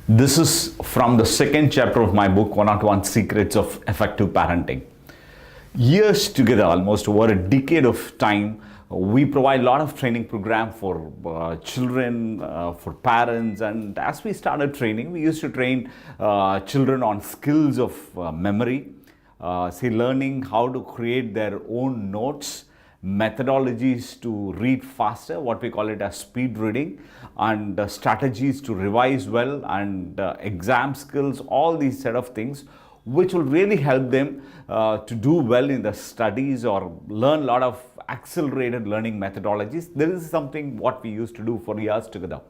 This is from the second chapter of my book, 101 Secrets of Effective Parenting. Years together, almost over a decade of time, we provide a lot of training program for children, for parents, and as we started training, we used to train children on skills of memory, learning how to create their own notes, methodologies to read faster, what we call it as speed reading, and strategies to revise well, and exam skills, all these set of things which will really help them to do well in the studies or learn a lot of accelerated learning methodologies. This is something what we used to do for years together.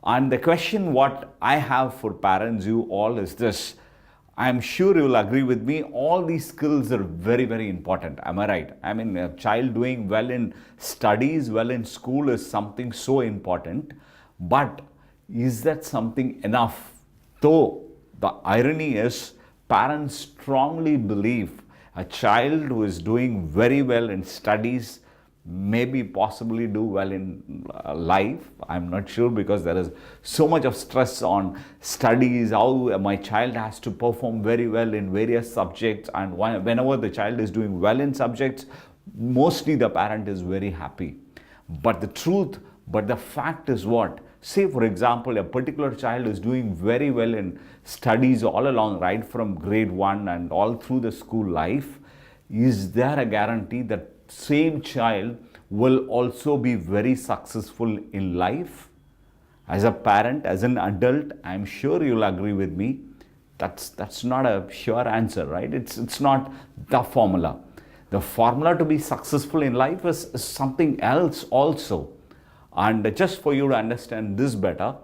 And the question what I have for parents, you all, is this. I'm sure you will agree with me, all these skills are very, very important. Am I right? I mean, a child doing well in studies, well in school is something so important. But is that something enough? Though the irony is, parents strongly believe a child who is doing very well in studies maybe possibly do well in life. I'm not sure, because there is so much of stress on studies, how my child has to perform very well in various subjects, and whenever the child is doing well in subjects, mostly the parent is very happy. But the fact is what? Say for example, a particular child is doing very well in studies all along, right from grade 1 and all through the school life. Is there a guarantee that same child will also be very successful in life? As a parent, as an adult, I'm sure you'll agree with me, that's not a sure answer, right? It's not the formula. The formula to be successful in life is something else also. And just for you to understand this better,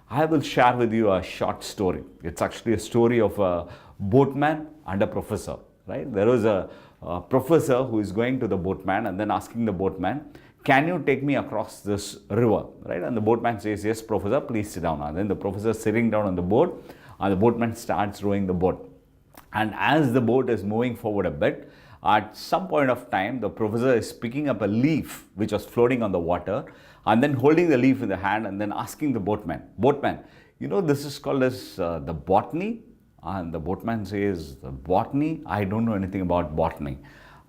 I will share with you a short story. It's actually a story of a boatman and a professor, right? There was a professor who is going to the boatman and then asking the boatman, can you take me across this river, right? And the boatman says, yes, professor, please sit down. And then the professor is sitting down on the boat, and the boatman starts rowing the boat. And as the boat is moving forward a bit, at some point of time, the professor is picking up a leaf which was floating on the water, and then holding the leaf in the hand and then asking the boatman, this is called as the botany? And the boatman says, botany? I don't know anything about botany.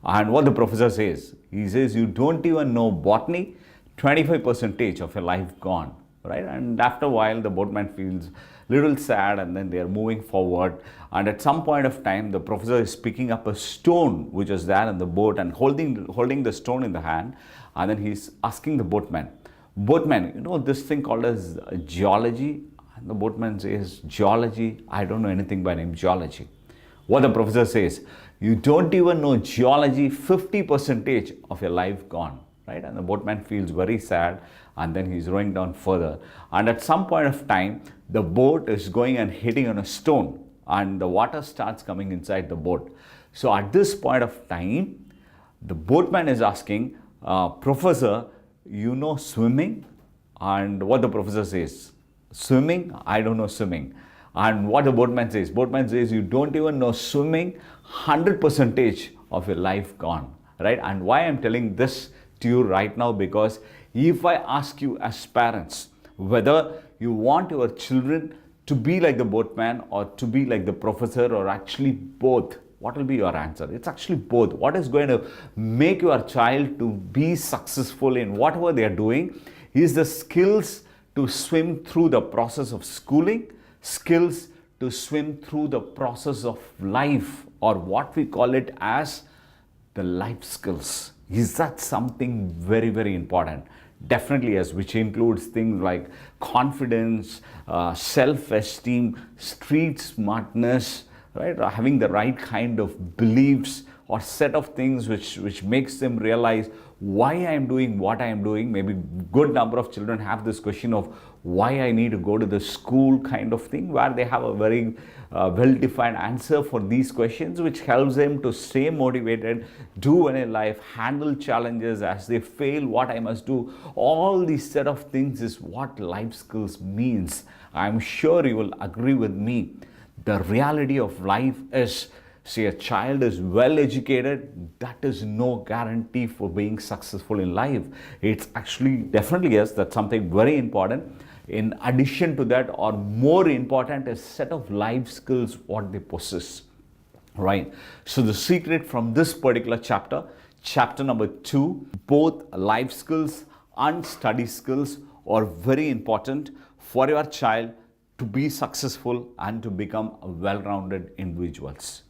And what the professor says, he says, you don't even know botany, 25% of your life gone, right? And after a while, the boatman feels little sad, and then they are moving forward. And at some point of time, the professor is picking up a stone which is there in the boat and holding the stone in the hand. And then he's asking the boatman, this thing called as geology? And the boatman says, geology? I don't know anything by name geology. What the professor says, you don't even know geology, 50% of your life gone, right? And the boatman feels very sad, and then he's rowing down further. And at some point of time, the boat is going and hitting on a stone, and the water starts coming inside the boat. So at this point of time, the boatman is asking, professor, you know swimming? And what the professor says, swimming? I don't know swimming. And what the boatman says, you don't even know swimming, 100% of your life gone, right? And why I'm telling this to you right now, because if I ask you as parents whether you want your children to be like the boatman or to be like the professor, or actually both, what will be your answer? It's actually both. What is going to make your child to be successful in whatever they are doing is the skills to swim through the process of schooling, skills to swim through the process of life, or what we call it as the life skills. Is that something very, very important? Definitely, yes, which includes things like confidence, self-esteem, street smartness, right? Or having the right kind of beliefs or set of things which makes them realize why I am doing what I am doing. Maybe good number of children have this question of why I need to go to the school kind of thing, where they have a very well-defined answer for these questions, which helps them to stay motivated, do well in life, handle challenges as they fail, what I must do. All these set of things is what life skills means. I'm sure you will agree with me. The reality of life is See, a child is well educated, that is no guarantee for being successful in life. It's actually, definitely, yes, that's something very important. In addition to that, or more important, is set of life skills what they possess. Right. So the secret from this particular chapter, chapter number 2, both life skills and study skills are very important for your child to be successful and to become well-rounded individuals.